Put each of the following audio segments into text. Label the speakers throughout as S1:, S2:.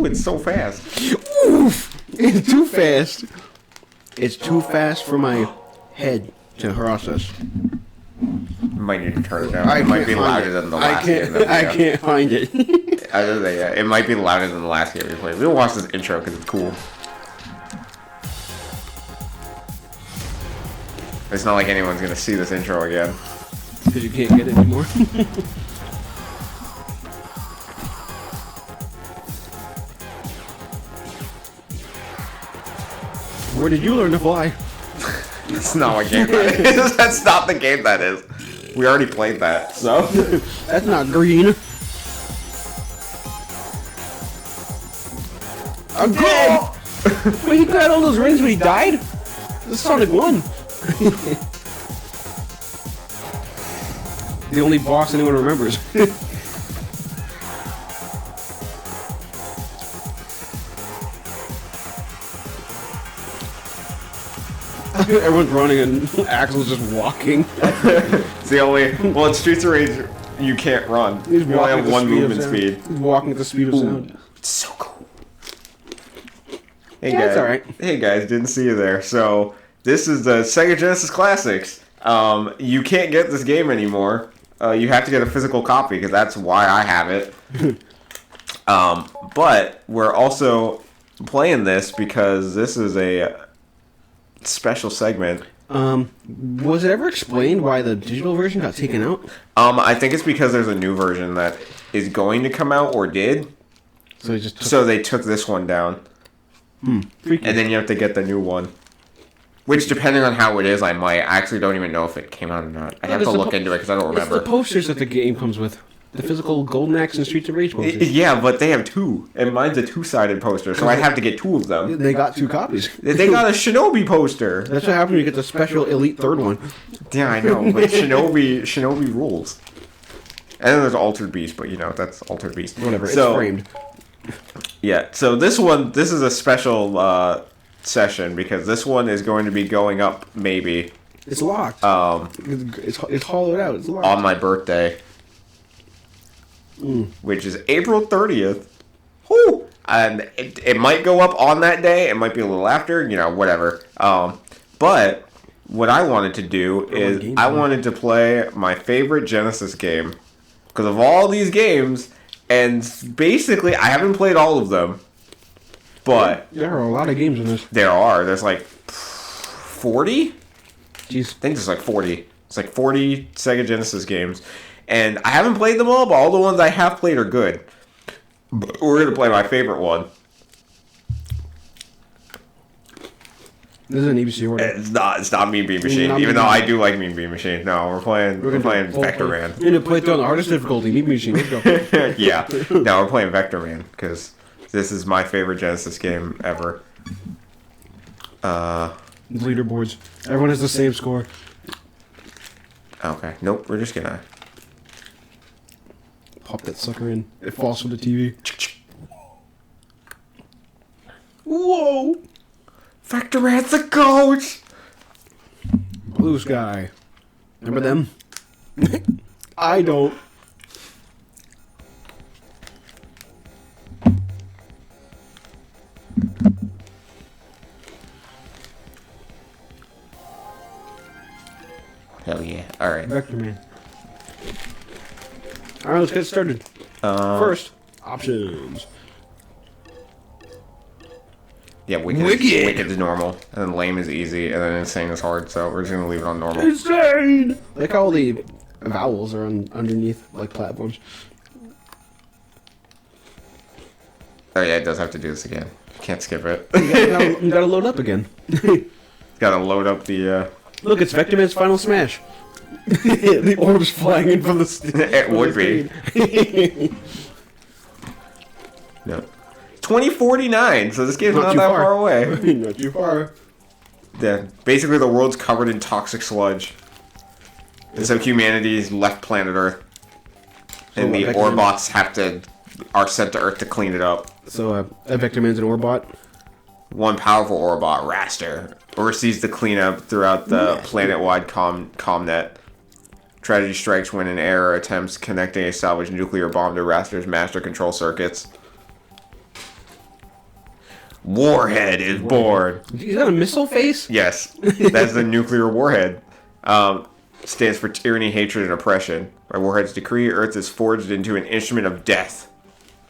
S1: It's so fast.
S2: Oof! It's too fast. It's too fast for my head to process.
S1: Might need to turn it down. It might be louder than the last game.
S2: I can't find it.
S1: It might be louder than the last game we played. We'll watch this intro because it's cool. It's not like anyone's gonna see this intro again.
S2: Because you can't get it anymore. Where did you learn to fly?
S1: That's not what game that is. That's not the game that is. We already played that, so.
S2: That's not green. I'm dead! Wait, he got all those rings when he died? This is Sonic 1. The only boss anyone remembers. Everyone's running and Axel's just walking.
S1: It's the only... Well, in Streets of Rage, you can't run. You only have one movement speed.
S2: He's walking at the speed of sound.
S1: It's so cool. Hey
S2: Yeah,
S1: guys.
S2: it's alright.
S1: Hey guys, didn't see you there. So, this is the Sega Genesis Classics. You can't get this game anymore. You have to get a physical copy, because that's why I have it. But we're also playing this because this is a special segment.
S2: Was it ever explained why the digital version got taken out?
S1: I think it's because there's a new version that is going to come out or did.
S2: So
S1: they took this one down. And then you have to get the new one. Which, depending on how it is, I actually don't even know if it came out or not. I'd have to look into it because I don't remember.
S2: It's the posters that the game comes with. The physical Golden Axe and Streets of Rage posters.
S1: Yeah, but they have two. And mine's a two-sided poster, so I'd have to get two of them.
S2: They got two copies.
S1: They got a Shinobi poster.
S2: That's what happens when you get the special Elite third one.
S1: Yeah, I know, but Shinobi rules. And then there's Altered Beast, but that's Altered Beast.
S2: Whatever, it's framed.
S1: Yeah, so this is a special session because this one is going to be going up maybe.
S2: It's locked. It's hollowed out. It's locked.
S1: On my birthday, which is April 30th. Whoo! And it might go up on that day. It might be a little after. Whatever. But what I wanted to do is I wanted to play my favorite Genesis game because of all these games. And basically, I haven't played all of them, but
S2: there are a lot of games in this.
S1: There's like 40?
S2: Jeez.
S1: I think there's like 40. It's like 40 Sega Genesis games. And I haven't played them all, but all the ones I have played are good. But we're going to play my favorite one.
S2: This is an ABC order.
S1: It's not Mean Bean Machine, even though I do like Mean Bean Machine. No, we're playing Vectorman.
S2: You're going to play it on the hardest difficulty, Mean Bean Machine. Let's go.
S1: Yeah. No, we're playing Vectorman, because this is my favorite Genesis game ever.
S2: Leaderboards. Everyone has the same score.
S1: Okay. Nope, we're just going to
S2: pop that sucker in. It falls from the TV. Whoa!
S1: Vectorman's the GOAT!
S2: Blue Sky. Remember them? I don't.
S1: Hell yeah. Alright.
S2: Vectorman. Alright, let's get started. First, options.
S1: Yeah, Wicked is normal, and then Lame is easy, and then Insane is hard, so we're just going to leave it on normal.
S2: Insane! Like how all the vowels are underneath, like, platforms.
S1: Oh yeah, it does have to do this again. Can't skip it.
S2: You gotta load up again.
S1: Gotta load up the,
S2: Look, it's Vectorman's Final Smash. The orbs flying in from the
S1: It would be. No. 2049, so this game's not that far away.
S2: Not too far.
S1: Yeah, basically the world's covered in toxic sludge. And so humanity's left planet Earth. And the Orbots are sent to Earth to clean it up.
S2: So, Vectorman's an Orbot?
S1: One powerful Orbot, Raster, oversees the cleanup throughout the planet-wide comnet. Tragedy strikes when an error attempts connecting a salvaged nuclear bomb to Raster's master control circuits. Warhead is born.
S2: Is that a missile face?
S1: Yes, that's the nuclear warhead. Stands for tyranny, hatred, and oppression. By Warhead's decree, Earth is forged into an instrument of death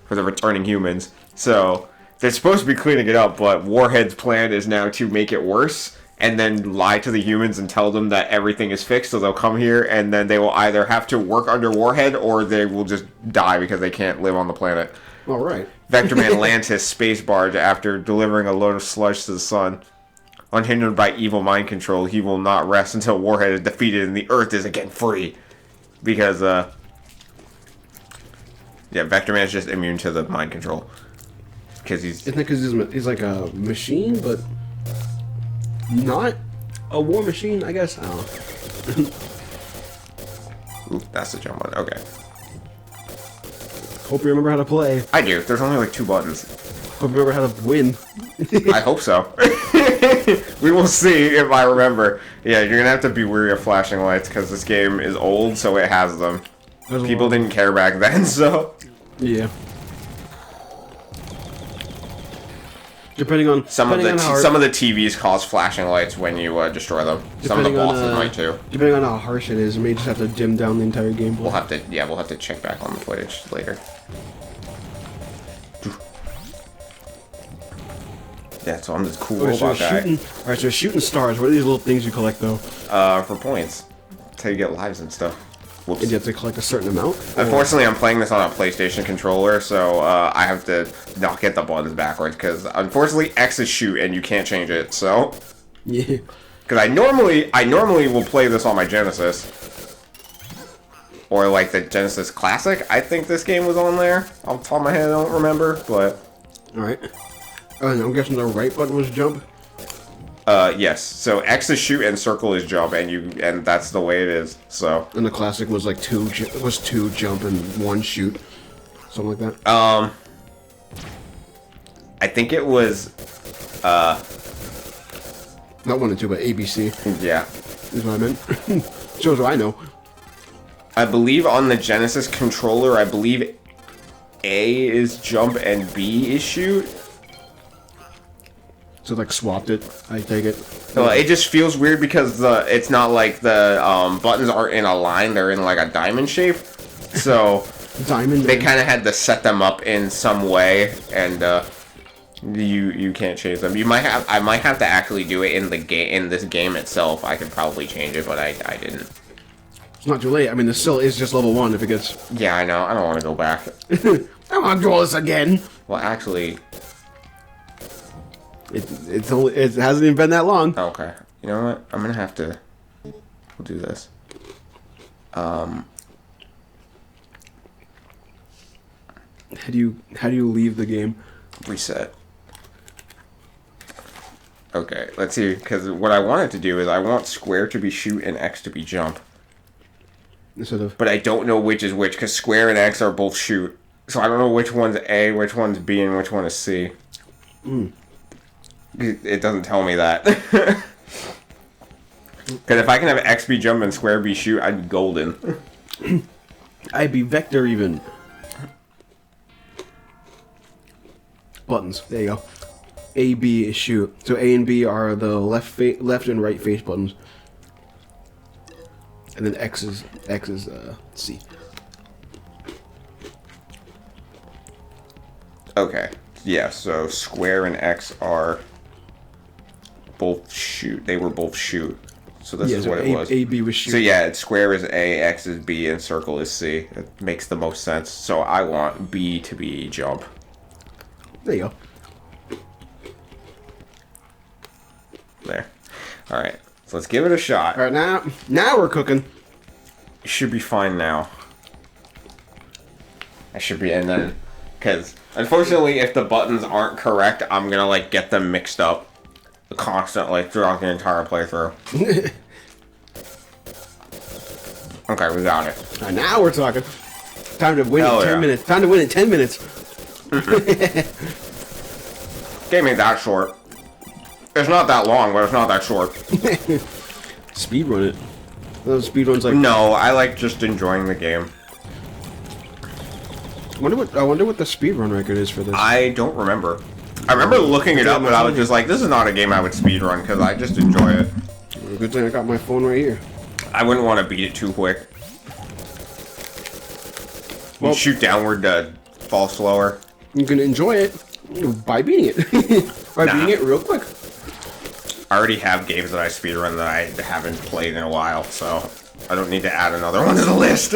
S1: for the returning humans. So they're supposed to be cleaning it up, but Warhead's plan is now to make it worse and then lie to the humans and tell them that everything is fixed. So they'll come here and then they will either have to work under Warhead or they will just die because they can't live on the planet.
S2: All right.
S1: Vectorman lands his space barge after delivering a load of sludge to the sun. Unhindered by evil mind control, he will not rest until Warhead is defeated and the Earth is again free. Because, yeah, Vectorman is just immune to the mind control. Because he's...
S2: Isn't it because he's like a machine, but not a war machine, I guess? I don't know.
S1: Ooh, that's the jump button. Okay.
S2: Hope you remember how to play.
S1: I do. There's only like 2 buttons.
S2: Hope you remember how to win.
S1: I hope so. We will see if I remember. Yeah, you're gonna have to be wary of flashing lights because this game is old, so it has them. People didn't care back then, so...
S2: Yeah. Depending on
S1: some of the TVs cause flashing lights when you destroy them. Some of the bosses might too.
S2: Depending on how harsh it is, we may just have to dim down the entire gameplay.
S1: We'll have to check back on the footage later. Yeah, so I'm this cool robot guy.
S2: Alright, so shooting stars. What are these little things you collect though?
S1: For points. That's how you get lives and stuff. Whoops.
S2: And you have to collect a certain amount?
S1: Unfortunately, I'm playing this on a PlayStation controller, so I have to not get the buttons backwards, because unfortunately X is shoot and you can't change it, so...
S2: Yeah.
S1: Because I normally will play this on my Genesis. Or like the Genesis Classic. I think this game was on there. Off the top of my head, I don't remember, but...
S2: Alright. And I'm guessing the right button was jump?
S1: Yes. So X is shoot and circle is jump, and that's the way it is. So.
S2: And the classic was like two jump and 1 shoot, something like that.
S1: I think it was.
S2: Not 1 and 2, but ABC.
S1: Yeah.
S2: Is what I meant. Shows what I know.
S1: I believe on the Genesis controller, I believe A is jump and B is shoot.
S2: So like swapped it, I take it.
S1: Well, it just feels weird because it's not like the buttons aren't in a line; they're in like a diamond shape. So they kind of had to set them up in some way, and you can't change them. I might have to actually do it in the game this game itself. I could probably change it, but I didn't.
S2: It's not too late. I mean, this still is just level 1 if it gets.
S1: Yeah, I know. I don't want to go back.
S2: I want to do all this again.
S1: Well, actually.
S2: It hasn't even been that long.
S1: Okay. You know what? I'm gonna have to. We'll do this.
S2: How do you leave the game?
S1: Reset. Okay. Let's see. Because what I wanted to do is I want square to be shoot and X to be jump.
S2: Instead of.
S1: But I don't know which is which because square and X are both shoot. So I don't know which one's A, which one's B, and which one is C.
S2: Hmm.
S1: It doesn't tell me that. Because if I can have X be jump and square be shoot, I'd be golden.
S2: I'd be vector even. Buttons. There you go. A, B is shoot. So A and B are the left and right face buttons. And then X is C.
S1: Okay. Yeah, so square and X are both shoot. They were both shoot. So this is what it was.
S2: A, B was shoot.
S1: So yeah, square is A, X is B, and circle is C. It makes the most sense. So I want B to be jump.
S2: There you go.
S1: There. Alright. So let's give it a shot.
S2: Alright, now we're cooking.
S1: It should be fine now. I should be, and then, because unfortunately, if the buttons aren't correct, I'm gonna like get them mixed up constantly throughout the entire playthrough. Okay, we got it.
S2: Alright, now we're talking. Time to win in 10 minutes. Time to win in 10 minutes.
S1: Game ain't that short. It's not that long, but it's not that short.
S2: Speedrun it. Those speedruns like.
S1: No, I like just enjoying the game.
S2: I wonder what the speedrun record is for this.
S1: I don't remember. I remember looking it up, but I was just like, this is not a game I would speedrun, because I just enjoy it.
S2: Good thing I got my phone right here.
S1: I wouldn't want to beat it too quick. You shoot downward to fall slower.
S2: You can enjoy it by beating it. Beating it real quick.
S1: I already have games that I speedrun that I haven't played in a while, so I don't need to add another one to the list.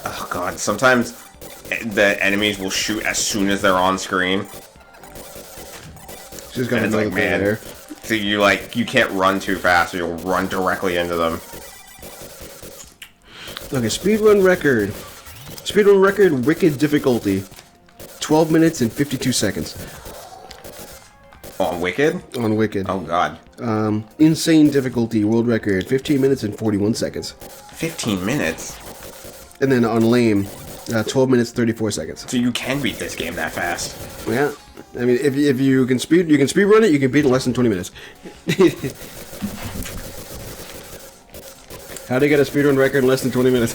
S1: Oh god, sometimes the enemies will shoot as soon as they're on screen.
S2: She's got
S1: another thing there. So you can't run too fast or you'll run directly into them.
S2: Okay, speedrun record. Speedrun record, wicked difficulty. 12 minutes and 52 seconds.
S1: On Wicked?
S2: On Wicked.
S1: Oh god.
S2: Insane difficulty, world record, 15 minutes and 41 seconds.
S1: 15 minutes?
S2: And then on lame, 12 minutes 34 seconds.
S1: So you can beat this game that fast?
S2: Yeah. I mean, if you can speed run it, you can beat it in less than 20 minutes. How do you get a speedrun record in less than 20 minutes?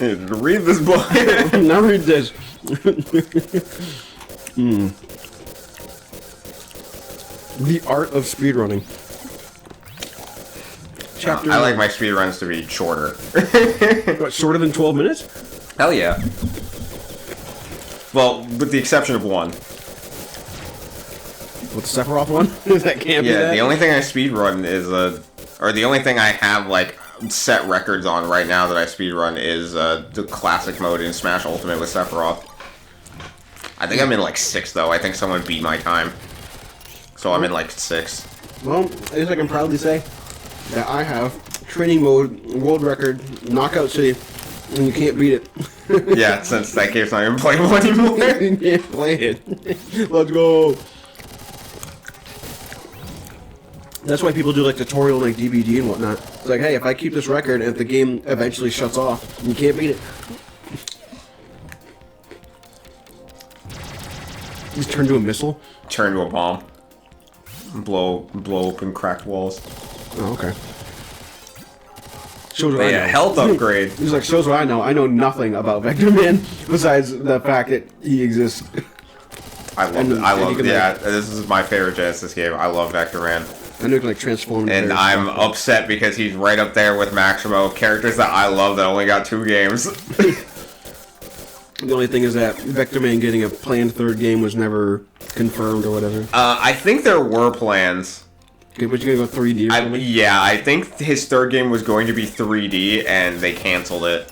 S1: Read this book.
S2: Now read this. The art of speedrunning. Chapter.
S1: I like my speedruns to be shorter.
S2: What, shorter than 12 minutes?
S1: Hell yeah. Well, with the exception of one.
S2: With the Sephiroth one? That can't be that?
S1: The only thing I speedrun is or the only thing I have like set records on right now that I speedrun is the classic mode in Smash Ultimate with Sephiroth. I think I'm in like 6 though. I think someone beat my time. So I'm in like 6.
S2: Well, I guess I can proudly say that I have training mode, world record, knockout city, and you can't beat it.
S1: Yeah, since that game's not even playable anymore.
S2: You can't play it. Let's go. That's why people do like tutorial, like DVD and whatnot. It's like, hey, if I keep this record and if the game eventually shuts off, you can't beat it. Just turn to a missile?
S1: Turn to a bomb. Blow open cracked walls.
S2: Oh, okay. Shows what I know.
S1: Health upgrade.
S2: He's like, shows what I know. I know nothing about Vectorman besides the fact that he exists.
S1: I love it. This is my favorite Genesis game. I love Vectorman.
S2: I know he can like transform.
S1: And I'm upset because he's right up there with Maximo, characters that I love that only got 2 games.
S2: The only thing is that Vectorman getting a planned 3rd game was never confirmed or whatever.
S1: I think there were plans.
S2: Okay, but you're gonna go 3D or something?
S1: Yeah, I think his 3rd game was going to be 3D, and they canceled it.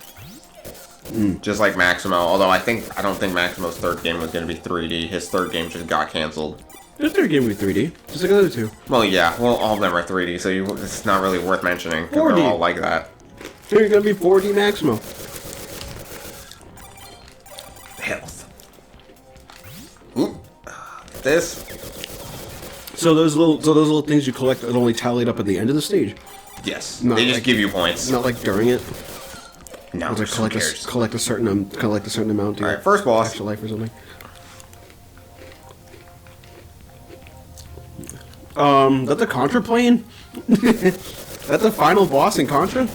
S1: Just like Maximo. Although I don't think Maximo's 3rd game was going to be 3D. His 3rd game just got canceled.
S2: His 3rd game would be 3D, just like the other 2.
S1: Well, yeah. Well, all of them are 3D, so it's not really worth mentioning.
S2: 4D.
S1: They're all like that.
S2: So you're gonna be 4D Maximo.
S1: Health. Oop. This.
S2: So those little things you collect are only tallied up at the end of the stage.
S1: Yes.
S2: Not
S1: They just
S2: like-
S1: give you points.
S2: Not like during it.
S1: No,
S2: Like
S1: who cares?
S2: collect a certain amount to
S1: All right, first boss.
S2: extra life or something. That's a Contra plane? That's the final boss in Contra?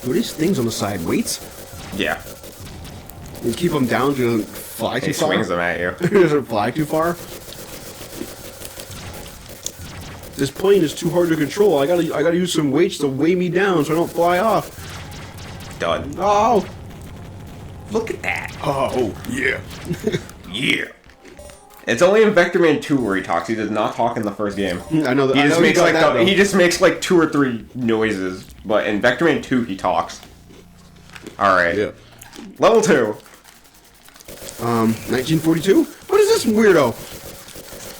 S2: What are these things on the side? Weights?
S1: Yeah.
S2: You keep them down to fly too
S1: He
S2: far?
S1: swings them at you.
S2: Does it fly too far? This plane is too hard to control. I gotta use some weights to weigh me down so I don't fly off.
S1: Done.
S2: Oh!
S1: Look at that.
S2: Oh, yeah.
S1: Yeah. It's only in Vectorman 2 where he talks. He does not talk in the first game.
S2: I know that.
S1: He just makes like 2 or 3 noises, but in Vectorman 2 he talks. All right.
S2: Yeah.
S1: Level 2.
S2: 1942? What is this weirdo?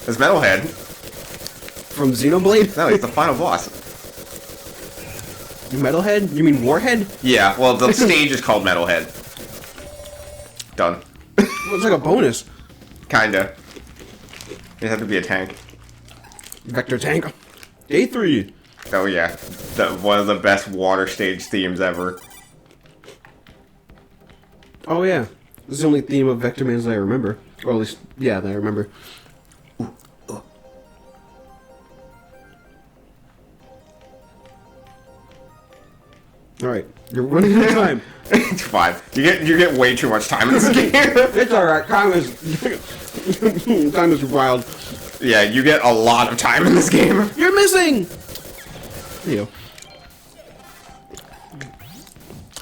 S1: It's Metalhead.
S2: From Xenoblade?
S1: No, he's the final boss.
S2: Metalhead? You mean Warhead?
S1: Yeah, well, the stage is called Metalhead. Done.
S2: Well, it's like a bonus.
S1: Kinda. You have to be a tank.
S2: Vector Tank. A3.
S1: Oh yeah, one of the best water stage themes ever.
S2: Oh yeah. This is the only theme of Vectorman's that I remember. Or at least, yeah, that I remember. You're running out of time.
S1: It's fine. You get way too much time in this game.
S2: It's alright. Time is wild.
S1: Yeah, you get a lot of time in this game.
S2: You're missing! There you go.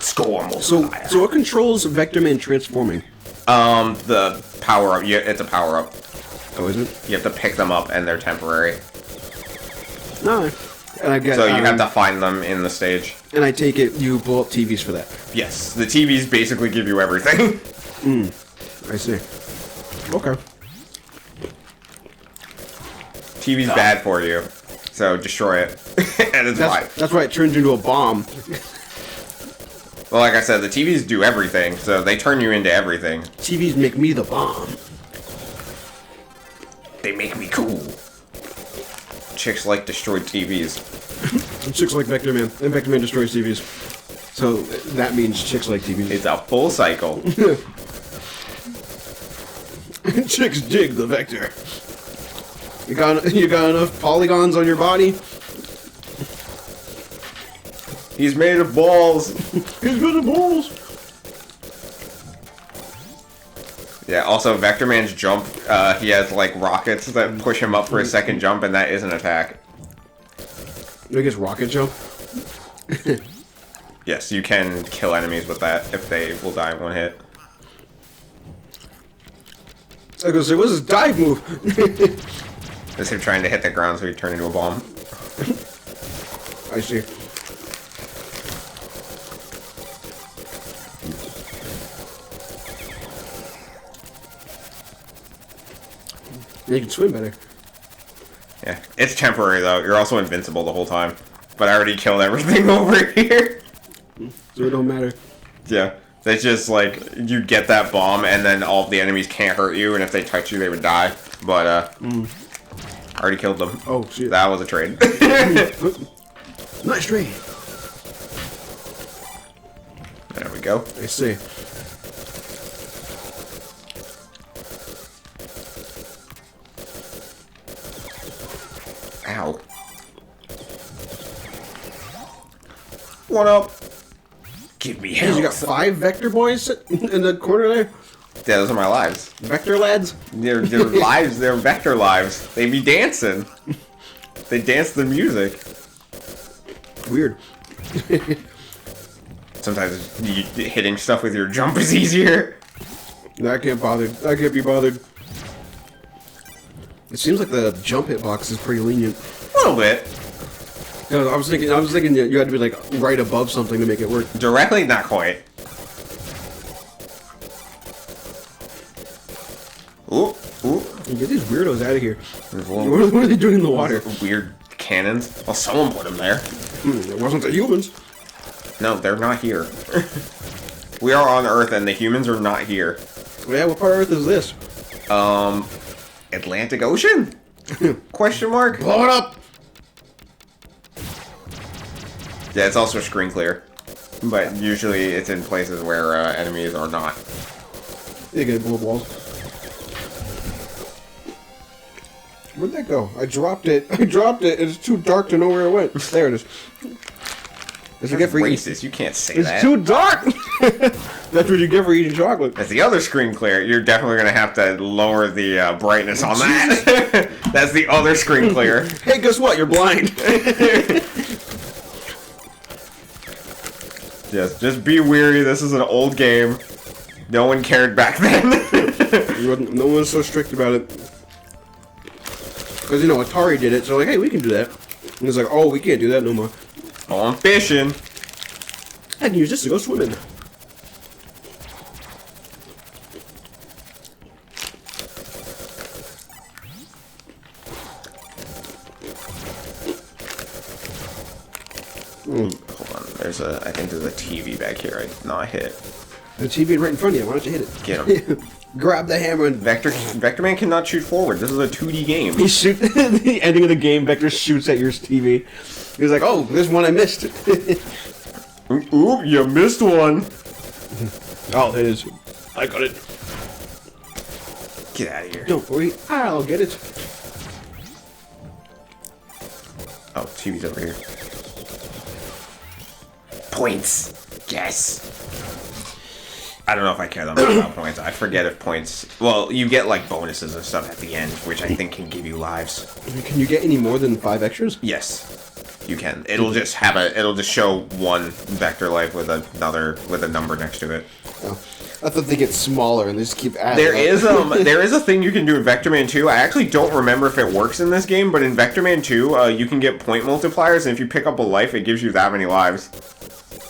S1: Score.
S2: So what controls Vectorman transforming?
S1: The power up. Yeah, it's a power up.
S2: Oh, is it?
S1: You have to pick them up, and they're temporary.
S2: No. And I get.
S1: So you have to find them in the stage.
S2: And I take it you blow up TVs for that.
S1: Yes, the TVs basically give you everything.
S2: I see. Okay.
S1: TV's bad for you, so destroy it, and it's fine.
S2: That's why it turns into a bomb.
S1: Well, like I said, the TVs do everything, so they turn you into everything.
S2: TVs make me the bomb.
S1: They make me cool. Chicks like destroyed TVs.
S2: Chicks like Vectorman, and Vectorman destroys TVs. So that means chicks like TVs.
S1: It's a full cycle.
S2: Chicks dig the Vector. You got enough polygons on your body?
S1: He's made of balls.
S2: He's made of balls.
S1: Yeah, also Vectorman's jump, he has like rockets that push him up for a second jump, and that is an attack.
S2: I guess rocket jump?
S1: Yes, you can kill enemies with that if they will die in one hit.
S2: I go say, what's his dive move?
S1: That's him trying to hit the ground so he turned into a bomb.
S2: I see. You can swim better.
S1: Yeah, it's temporary though. You're also invincible the whole time. But I already killed everything over here.
S2: So it don't matter.
S1: Yeah, it's just like you get that bomb and then all of the enemies can't hurt you, and if they touch you, they would die. But I already killed them.
S2: Oh shit!
S1: That was a trade.
S2: Nice trade.
S1: There we go.
S2: I see.
S1: Ow. What up? Give me
S2: Hey,
S1: health.
S2: you got 5 Vector boys in the corner there?
S1: Yeah, those are my lives.
S2: Vector lads?
S1: They're lives. They're Vector lives. They be dancing. They dance the music.
S2: Weird.
S1: Sometimes hitting stuff with your jump is easier.
S2: I can't bother. I can't be bothered. It seems like the jump hitbox is pretty lenient.
S1: A little bit.
S2: I was thinking that you had to be like right above something to make it work.
S1: Directly, not quite. Ooh, ooh.
S2: You get these weirdos out of here.
S1: Little,
S2: What are they doing in the water?
S1: weird cannons. Well, someone put them there.
S2: It wasn't the humans.
S1: No, they're not here. We are on Earth, and the humans are not here.
S2: Yeah, what part of Earth is this?
S1: Atlantic Ocean? Question mark?
S2: Blow it up!
S1: Yeah, it's also screen clear. But usually it's in places where enemies are not.
S2: You get blow walls. Where'd that go? I dropped it. It's too dark to know where it went. There it is. That's what you get for eating.
S1: Racist, you can't say
S2: It's
S1: that.
S2: too dark! That's what you get for eating chocolate.
S1: That's the other screen clear. You're definitely going to have to lower the brightness on that. That's the other screen clear.
S2: Hey, guess what? You're blind.
S1: Yes, just be weary. This is an old game. No one cared back then.
S2: No one's so strict about it. Because, Atari did it, so like, hey, we can do that. And it's like, oh, we can't do that no more.
S1: Oh, I'm fishing.
S2: I can use this to go swimming.
S1: Hold on. I think there's a TV back here I did not hit.
S2: The TV right in front of you. Why don't you hit it?
S1: Get him.
S2: Grab the hammer and...
S1: Vectorman cannot shoot forward. This is a 2D game.
S2: He shoot the ending of the game. Vector shoots at your TV. He's like, "Oh, there's one I missed."
S1: Oop, you missed one.
S2: Oh, it is. I got it.
S1: Get out of here.
S2: Don't worry, I'll get it.
S1: Oh, TV's over here. Points. Yes. I don't know if I care that much about points. I forget if points... Well, you get, like, bonuses and stuff at the end, which I think can give you lives.
S2: Can you get any more than 5 extras?
S1: Yes. You can. It'll just show one vector life with a number next to it.
S2: Oh. I thought they get smaller and they just keep adding
S1: there is a thing you can do in Vectorman 2. I actually don't remember if it works in this game, but in Vectorman 2, you can get point multipliers, and if you pick up a life, it gives you that many lives.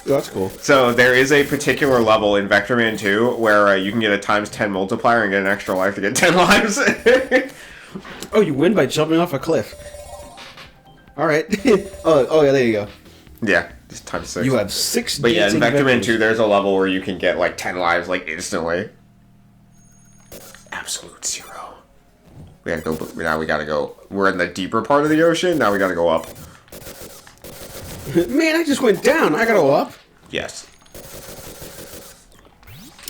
S2: Oh, that's cool.
S1: So there is a particular level in Vectorman 2 where you can get a times 10 multiplier and get an extra life to get 10 lives.
S2: Oh, you win by jumping off a cliff. Alright. oh, yeah, there you go.
S1: Yeah, just times 6.
S2: You have 6
S1: But yeah, in Vectorman
S2: vectors.
S1: 2, there's a level where you can get like 10 lives like instantly. Absolute 0. We gotta go. Now we gotta go. We're in the deeper part of the ocean. Now we gotta go up.
S2: Man, I just went down. I gotta go up.
S1: Yes.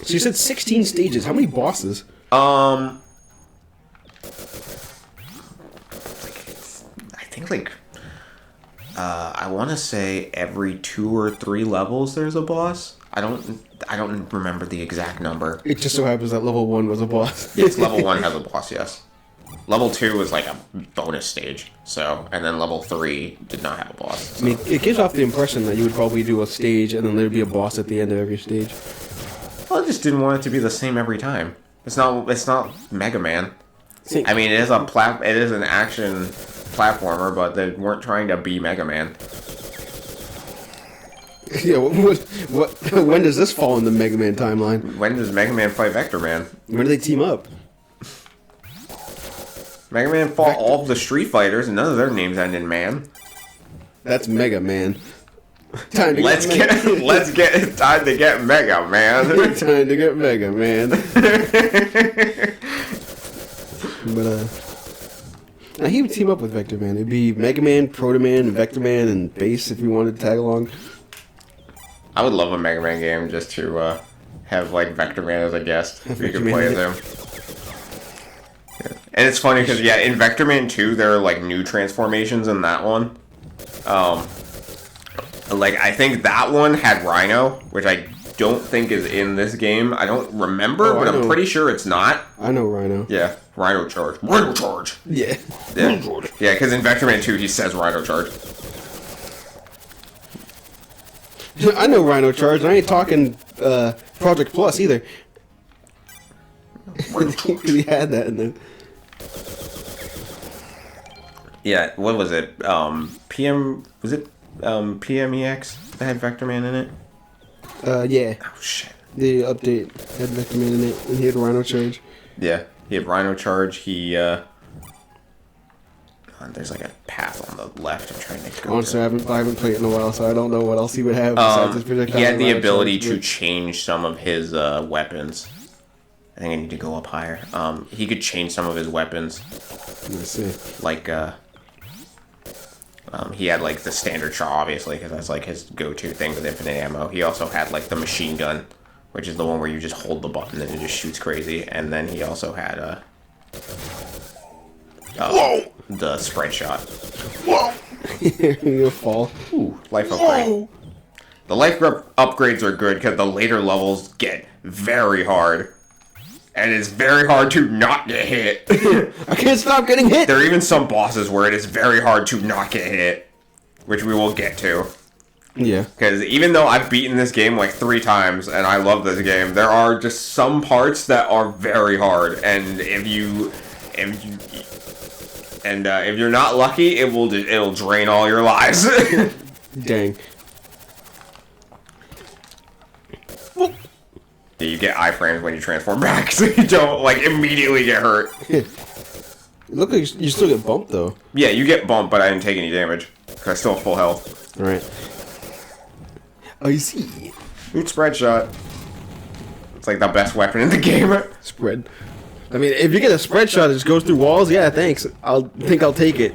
S2: So you said 16 stages. How many bosses?
S1: I think like I want to say every 2 or 3 levels there's a boss. I don't remember the exact number.
S2: It just so happens that level 1 was a boss.
S1: Yes, level 1 has a boss. Yes. Level 2 is like a bonus stage. So, and then level 3 did not have a boss. So.
S2: I mean, it gives off the impression that you would probably do a stage and then there'd be a boss at the end of every stage.
S1: Well, I just didn't want it to be the same every time. It's not Mega Man.
S2: See,
S1: I mean, it is an action platformer, but they weren't trying to be Mega Man.
S2: yeah, when does this fall in the Mega Man timeline?
S1: When does Mega Man fight Vectorman?
S2: When do they team up?
S1: Mega Man fought all of the Street Fighters, and none of their names end in man.
S2: That's Mega Man. Time to
S1: It's time to get Mega Man.
S2: Time to get Mega Man. But he would team up with Vectorman. It'd be Mega Man, Proto Man, Vectorman, and Bass if you wanted to tag along.
S1: I would love a Mega Man game just to have like Vectorman as a guest. You could
S2: Vectorman
S1: play as him. Yeah. And it's funny because yeah, in Vectorman 2 there are like new transformations in that one. Like I think that one had Rhino, which I don't think is in this game. I don't remember, but I'm pretty sure it's not.
S2: I know Rhino.
S1: Yeah, Rhino Charge. Rhino Charge.
S2: Yeah.
S1: Yeah, yeah, because in Vectorman 2 he says Rhino Charge.
S2: I know Rhino Charge. I ain't talking Project Plus either. He had that in there.
S1: Yeah, what was it? PMEX that had Vectorman in it?
S2: Yeah.
S1: Oh shit.
S2: The update had Vectorman in it, and he had Rhino Charge.
S1: Yeah, he had Rhino Charge. He there's like a path on the left. I'm trying to go.
S2: Honestly, I haven't played it in a while, so I don't know what else he would have besides his projectile.
S1: He had the
S2: Rhino
S1: ability
S2: Charge,
S1: to change some of his weapons. I think I need to go up higher. He could change some of his weapons.
S2: Let's see.
S1: Like he had like the standard shot, obviously, because that's like his go-to thing with infinite ammo. He also had like the machine gun, which is the one where you just hold the button and it just shoots crazy. And then he also had the spread shot.
S2: Whoa! You'll fall.
S1: Ooh, life upgrade.
S2: Whoa!
S1: The life upgrades are good because the later levels get very hard. And it's very hard to not get hit.
S2: I can't stop getting hit!
S1: There are even some bosses where it is very hard to not get hit. Which we will get to.
S2: Yeah.
S1: Because even though I've beaten this game like 3 times, and I love this game, there are just some parts that are very hard. And if you're not lucky, it'll drain all your lives.
S2: Dang.
S1: You get iframes when you transform back, so you don't like immediately get hurt.
S2: Look like you still get bumped though.
S1: Yeah, you get bumped, but I didn't take any damage because I still have full health.
S2: All right. I see.
S1: Shoot spread shot. It's like the best weapon in the game.
S2: Spread. I mean, if you get a spread shot that just goes through walls, yeah, thanks. I'll take it.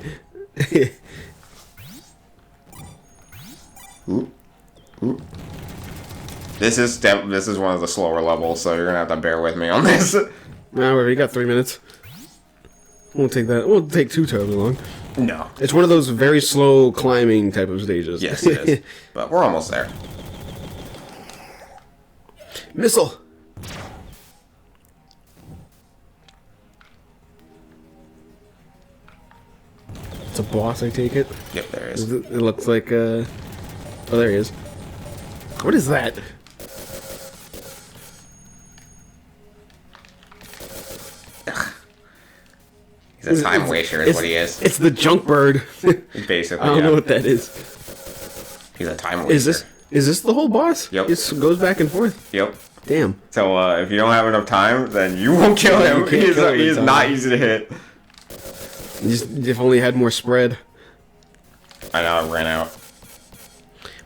S1: Ooh. Ooh. This is one of the slower levels, so you're gonna have to bear with me on this.
S2: Nah, we got 3 minutes. Won't take that. Won't take too terribly long.
S1: No.
S2: It's one of those very slow climbing type of stages.
S1: Yes, it is. But we're almost there.
S2: Missile! It's a boss, I take it?
S1: Yep, there is.
S2: It looks like, oh, there he is. What is that?
S1: He's a time waster is what he is.
S2: It's the junk bird.
S1: Basically,
S2: I don't know what that is.
S1: He's a time waster.
S2: Is this the whole boss?
S1: Yep.
S2: It goes back and forth.
S1: Yep.
S2: Damn.
S1: So if you don't have enough time, then you won't kill him. He's not easy to hit.
S2: If only had more spread.
S1: I know, it ran out.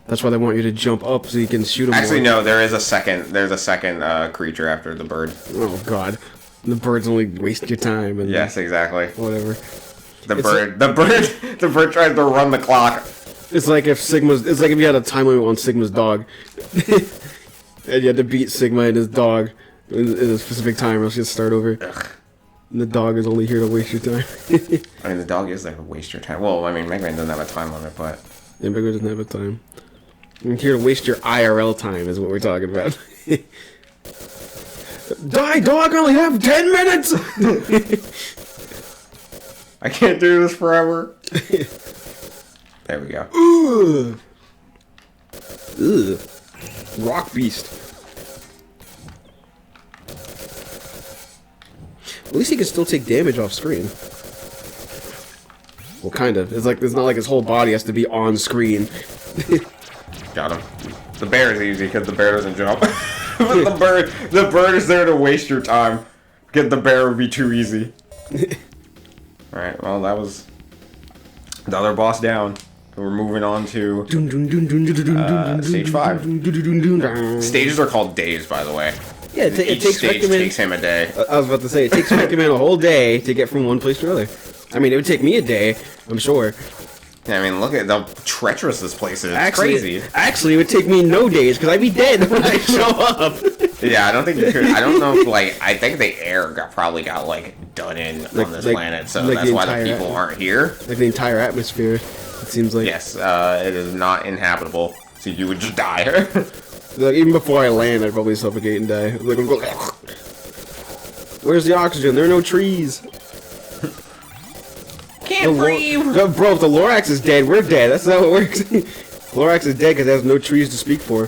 S2: That's why they want you to jump up so you can shoot him.
S1: Actually, no. There's a second creature after the bird.
S2: Oh God, the birds only waste your time. And
S1: yes, exactly.
S2: Whatever.
S1: The bird tries to run the clock.
S2: It's like if you had a time limit on Sigma's dog, and you had to beat Sigma and his dog in a specific time, or else you'd start over.
S1: Ugh.
S2: And the dog is only here to waste your time.
S1: I mean, the dog is there to waste your time. Well, I mean, Mega Man doesn't have a time limit, but
S2: yeah, Mega Man doesn't have a time. I'm here to waste your IRL time, is what we're talking about. Die, dog! I only have 10 minutes!
S1: I can't do this forever. There we go.
S2: Ugh. Ugh. Rock Beast. At least he can still take damage off screen. Well, kind of. It's not like his whole body has to be on screen.
S1: Got him. The bear is easy because the bear doesn't jump. But the bird is there to waste your time. Get the bear would be too easy. Alright, well that was the other boss down. So we're moving on to stage 5. Stages are called days, by the way.
S2: Yeah, it takes
S1: stage
S2: Vectorman.
S1: Takes him a day.
S2: I was about to say, it takes Vectorman a whole day to get from one place to another. I mean, it would take me a day, I'm sure.
S1: I mean, look at how treacherous this place is. It's crazy.
S2: Actually, it would take me no days, because I'd be dead when I show up.
S1: Yeah, I don't think you could. I don't know if, I think the air probably got, done in on this planet, so that's why the people aren't here.
S2: Like the entire atmosphere, it seems like.
S1: Yes, it is not inhabitable, so you would just die.
S2: Like, even before I land, I'd probably suffocate and die. Like, I'm going, where's the oxygen? There are no trees.
S1: Can't breathe.
S2: Bro, if the Lorax is dead, we're dead. That's how it works. Lorax is dead because it has no trees to speak for.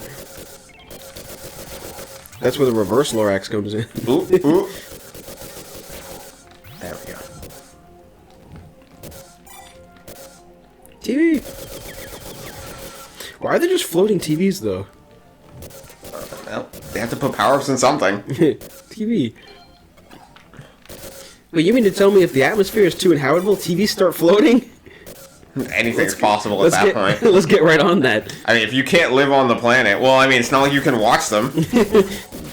S2: That's where the reverse Lorax comes in.
S1: Ooh, ooh. There we go.
S2: TV. Why are they just floating TVs, though?
S1: Well, they have to put power-ups in something.
S2: TV. Wait, you mean to tell me if the atmosphere is too inhabitable, TVs start floating?
S1: Anything's possible at that point.
S2: Let's get right on that.
S1: I mean, if you can't live on the planet, well, I mean, it's not like you can watch them.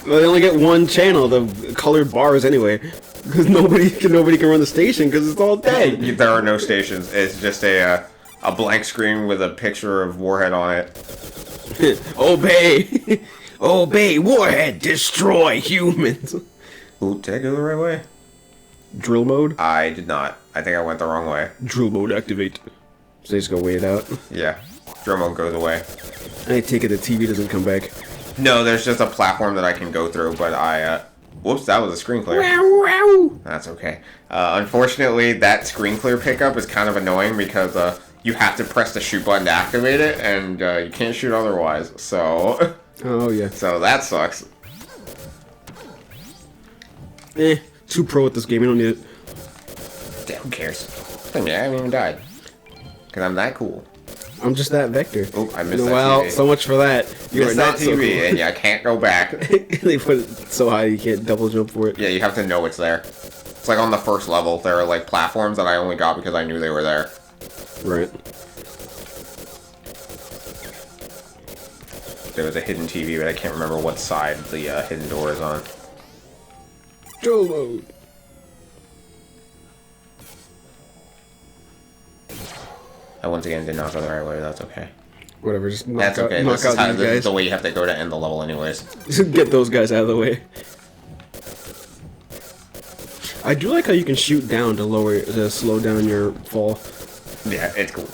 S2: Well, they only get one channel, the colored bars, anyway. Because nobody can run the station because it's all dead.
S1: There are no stations. It's just a blank screen with a picture of Warhead on it.
S2: Obey! Obey, Warhead, destroy humans!
S1: Ooh, did I go the right way?
S2: Drill mode?
S1: I did not. I think I went the wrong way.
S2: Drill mode activate. So they just go wait it out.
S1: Yeah. Drill mode goes away.
S2: I take it the TV doesn't come back.
S1: No, there's just a platform that I can go through, but whoops, that was a screen clear.
S2: Wow, wow.
S1: That's okay. Unfortunately, that screen clear pickup is kind of annoying because you have to press the shoot button to activate it, and you can't shoot otherwise, so...
S2: Oh, yeah.
S1: So that sucks.
S2: Too pro at this game, you don't need it.
S1: Yeah, who cares? I mean, I haven't even died. Because I'm that cool.
S2: I'm just that Vector.
S1: Oh, I missed that
S2: Well,
S1: TV.
S2: so much for that. You are
S1: Missed
S2: not
S1: that TV,
S2: so cool.
S1: and I can't go back.
S2: They put it so high you can't double jump for it.
S1: Yeah, you have to know it's there. It's like on the first level, there are platforms that I only got because I knew they were there.
S2: Right.
S1: There was a hidden TV, but I can't remember what side the hidden door is on.
S2: Drill mode.
S1: I once again did not go the right way, that's okay.
S2: Whatever, just knock
S1: That's okay,
S2: knock out these
S1: this is
S2: guys.
S1: the way you have to go to end the level anyways.
S2: Just get those guys out of the way. I do like how you can shoot down to slow down your fall.
S1: Yeah, it's cool.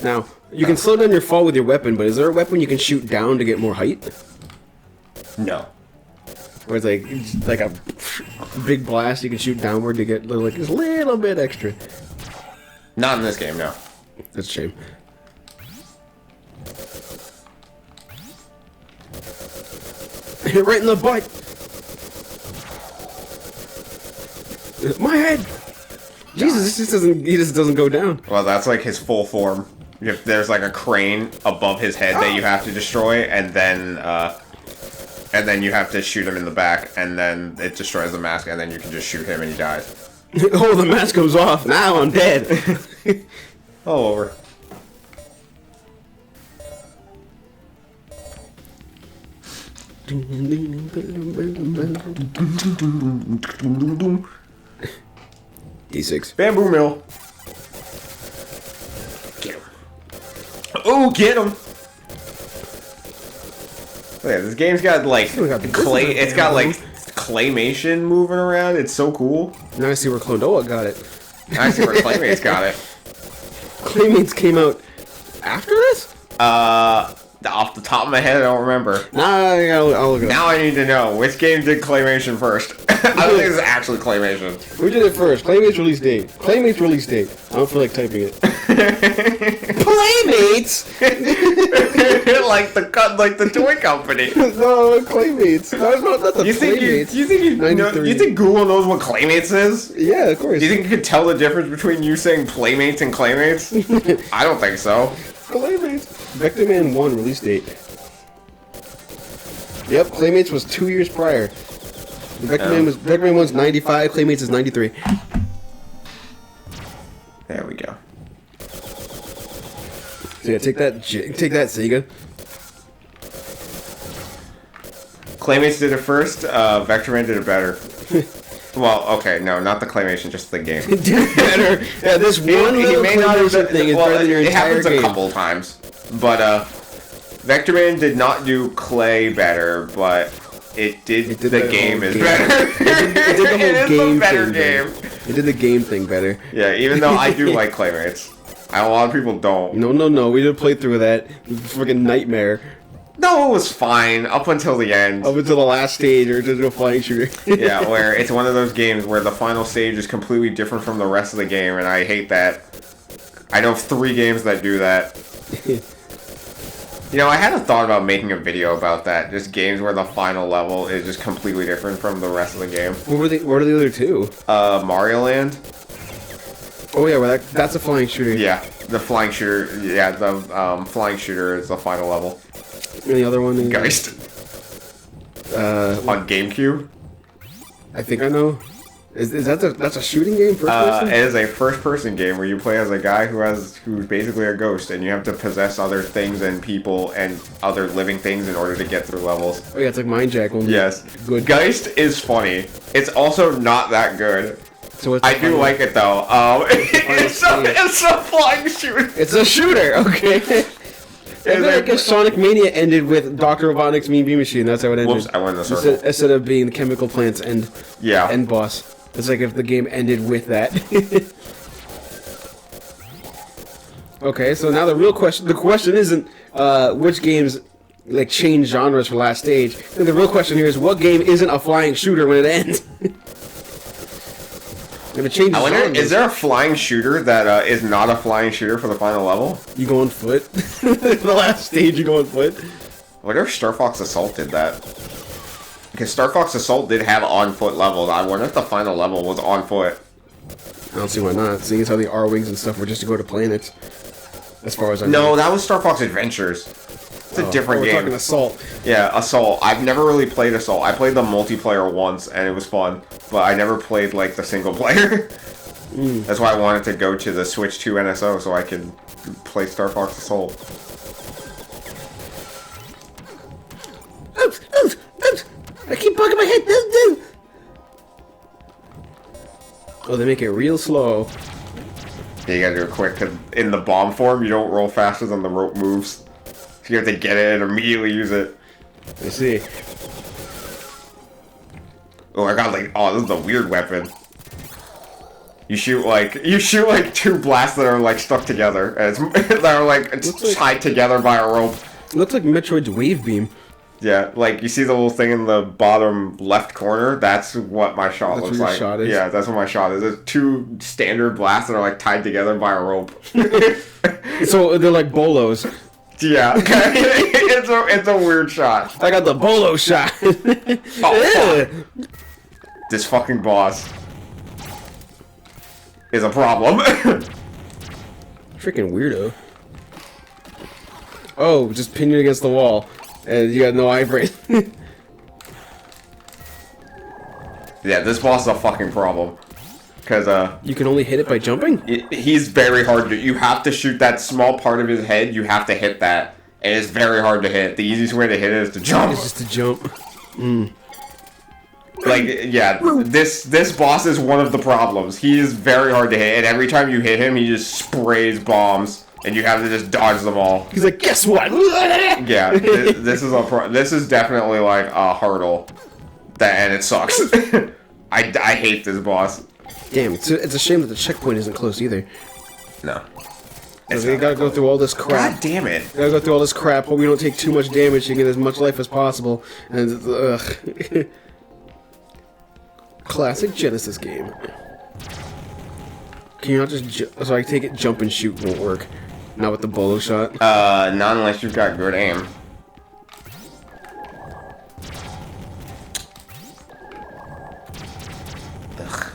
S2: Now, you can slow down your fall with your weapon, but is there a weapon you can shoot down to get more height?
S1: No.
S2: Where it's like a big blast you can shoot downward to get like just a little bit extra.
S1: Not in this game, no.
S2: That's a shame. Hit right in the butt. My head. Jesus, this just doesn't. He just doesn't go down.
S1: Well, that's like his full form. If there's like a crane above his head that you have to destroy, and then you have to shoot him in the back, and then it destroys the mask, and then you can just shoot him and he dies.
S2: Oh, the mask comes off. Now I'm dead.
S1: All over.
S2: D6.
S1: Bamboo mill. Get him. Oh, get him. Look at this game's got like clay. It's got like claymation moving around. It's so cool.
S2: Now I see where Clodoa got it.
S1: I see where Claymate's got it.
S2: Claymates came out after this?
S1: Off the top of my head, I don't remember.
S2: Nah, I'll look it up.
S1: Now I need to know which game did claymation first. I don't think it's actually claymation.
S2: Who did it first? Claymates release date. Claymates release date. I don't feel like typing it. Playmates?
S1: like the toy company.
S2: No, Claymates. No, not the Playmates.
S1: You think Google knows what Claymates is?
S2: Yeah, of course.
S1: Do you think you could tell the difference between you saying Playmates and Claymates? I don't think so.
S2: Claymates. Vectorman 1 release date. Yep, Claymates was 2 years prior. Vectorman 1's 95, Claymates is 93.
S1: There we go.
S2: So yeah, take that, Sega.
S1: Claymates did it first. Vectorman did it better. Well, okay, no, not the claymation, just the game.
S2: Better. Yeah, this one little claymation thing is better than your entire game.
S1: It happens a couple times, but Vectorman did not do clay better, but it did the game is better.
S2: It did the whole game
S1: better
S2: thing. It did the game thing better.
S1: Yeah, even though I do like Claymates. A lot of people don't.
S2: No. We did a playthrough of that. Freaking nightmare.
S1: No, it was fine up until the end.
S2: Up until the last stage, or just a flying shooter.
S1: Yeah, where it's one of those games where the final stage is completely different from the rest of the game, and I hate that. I know of 3 games that do that. You know, I had a thought about making a video about that. Just games where the final level is just completely different from the rest of the game.
S2: What are the other 2?
S1: Mario Land.
S2: Oh yeah, well that's a flying shooter.
S1: Yeah, the flying shooter. Yeah, the flying shooter is the final level.
S2: And the other one is
S1: Geist. On GameCube.
S2: I think I know. Is that's a shooting game? First person?
S1: It is a first-person game where you play as a guy who's basically a ghost, and you have to possess other things and people and other living things in order to get through levels.
S2: Oh yeah, it's like Mind Jack only.
S1: Yes.
S2: Good.
S1: Geist is funny. It's also not that good.
S2: So
S1: I do like it though. It's a flying shooter.
S2: It's a shooter. Okay. I feel like if Sonic Mania ended with Dr. Robotnik's Mean Bean Machine, that's how it ended.
S1: Whoops, I went in the circle.
S2: Instead of being the Chemical Plant's end boss. It's like if the game ended with that. Okay, so now the question isn't which games like change genres for last stage. I think the real question here is what game isn't a flying shooter when it ends? If it changes genres,
S1: is there a flying shooter that is not a flying shooter for the final level?
S2: You go on foot? The last stage you go on foot?
S1: I wonder if Star Fox Assault did that. Because Star Fox Assault did have on-foot levels. I wonder if the final level was on foot.
S2: I don't see why not, seeing as how the R-Wings and stuff were just to go to planets. As far as I know.
S1: No, that was Star Fox Adventures. It's a different game.
S2: We're talking Assault.
S1: Yeah, Assault. I've never really played Assault. I played the multiplayer once, and it was fun. But I never played, like, the single player. That's why I wanted to go to the Switch 2 NSO so I could play Star Fox Assault.
S2: Oops, oops, oops! I keep bugging my head! Oh, they make it real slow.
S1: Yeah, you gotta do it quick, because in the bomb form, you don't roll faster than the rope moves. So you have to get it and immediately use it.
S2: I see.
S1: Oh, I got like, oh, this is a weird weapon. You shoot like 2 blasts that are like stuck together, and that are like tied together by a rope.
S2: It looks like Metroid's Wave Beam.
S1: Yeah, like you see the little thing in the bottom left corner. That's what my shot looks like.
S2: Shot is?
S1: Yeah, that's what my shot is. It's two standard blasts that are like tied together by a rope.
S2: So they're like bolos.
S1: Yeah, okay. it's a weird shot.
S2: I got the bolo shot.
S1: Oh, fuck. This fucking boss is a problem.
S2: Freaking weirdo. Oh, just pin you against the wall. And you got no eye brace.
S1: Yeah, this boss is a fucking problem. Because,
S2: you can only hit it by jumping?
S1: He's very hard to... You have to shoot that small part of his head. You have to hit that. And it's very hard to hit. The easiest way to hit it is to jump.
S2: It's just to jump.
S1: Like, yeah, this boss is one of the problems. He is very hard to hit, and every time you hit him, he just sprays bombs, and you have to just dodge them all.
S2: He's like, guess what?
S1: Yeah, this is definitely like a hurdle, and it sucks. I hate this boss.
S2: Damn, it's a shame that the checkpoint isn't close either.
S1: No.
S2: You gotta go through all this crap.
S1: God damn it.
S2: You gotta go through all this crap, hope we don't take too much damage to get as much life as possible. And, ugh. Classic Genesis game. Can you not just so I take it jump and shoot won't work? Not with the bolo shot?
S1: Not unless you've got good aim. Ugh.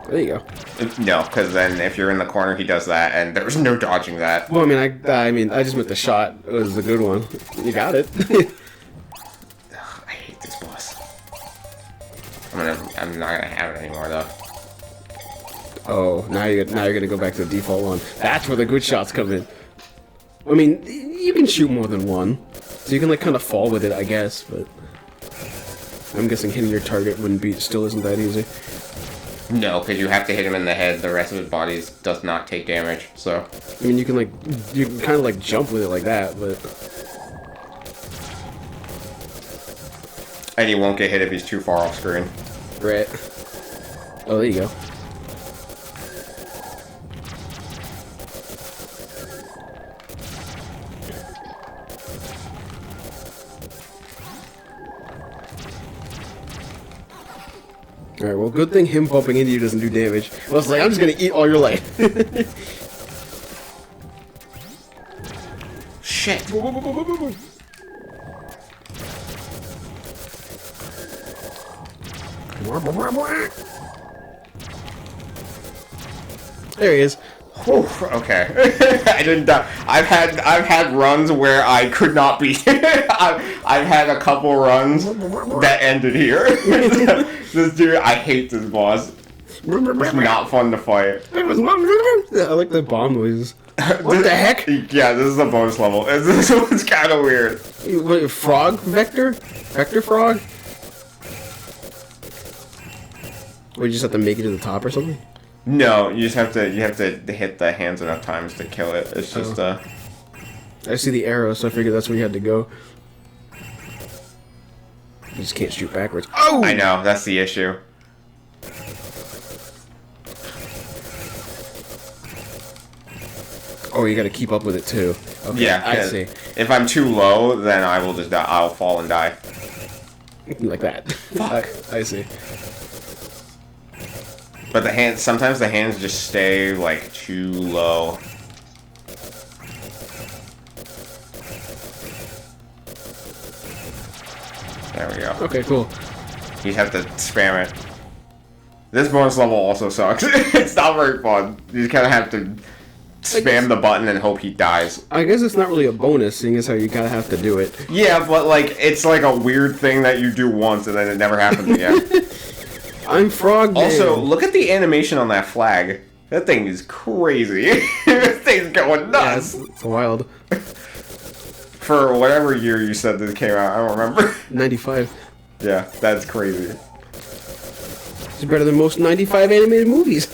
S2: There you go.
S1: No, because then if you're in the corner, he does that, and there's no dodging that.
S2: Well, I mean, I just meant the shot. It was a good one. You got it.
S1: Ugh, I hate this boss. I'm not gonna have it anymore though.
S2: Oh, now you're gonna go back to the default one. That's where the good shots come in. I mean, you can shoot more than one, so you can like kind of fall with it, I guess. But I'm guessing hitting your target still isn't that easy.
S1: No, because you have to hit him in the head. The rest of his body does not take damage. So
S2: I mean, you can kind of like jump with it like that, but
S1: and he won't get hit if he's too far off screen.
S2: right. Oh, there you go. Alright, well, good thing him bumping into you doesn't do damage. I was like, I'm just gonna eat all your life.
S1: Shit.
S2: There he is.
S1: Whew, okay. I didn't die. I've had runs where I could not be. I've had a couple runs that ended here. This dude, I hate this boss. It's not fun to fight.
S2: I like the bomb noises. What the heck?
S1: Yeah, this is a bonus level. This one's kind of weird.
S2: What, frog vector? Vector frog? Or you just have to make it to the top or something?
S1: No, you just have to hit the hands enough times to kill it. It's just
S2: I see the arrow, so I figured that's where you had to go. You just can't shoot backwards. Oh!
S1: I know, that's the issue.
S2: Oh, you gotta keep up with it too. Okay,
S1: Yeah,
S2: I see.
S1: If I'm too low, then I will just die. I'll fall and die.
S2: Like that.
S1: Fuck.
S2: I see.
S1: But sometimes the hands just stay like too low. There we go.
S2: Okay, cool.
S1: You have to spam it. This bonus level also sucks. It's not very fun. You just kind of have to spam the button and hope he dies.
S2: I guess it's not really a bonus, seeing as how you kind of have to do it.
S1: Yeah, but like it's like a weird thing that you do once and then it never happens again.
S2: I'm Frog Man.
S1: Also, look at the animation on that flag. That thing is crazy. This thing's going nuts.
S2: Yeah, it's wild.
S1: For whatever year you said this came out, I don't remember.
S2: 95.
S1: Yeah, that's crazy.
S2: It's better than most 95 animated movies.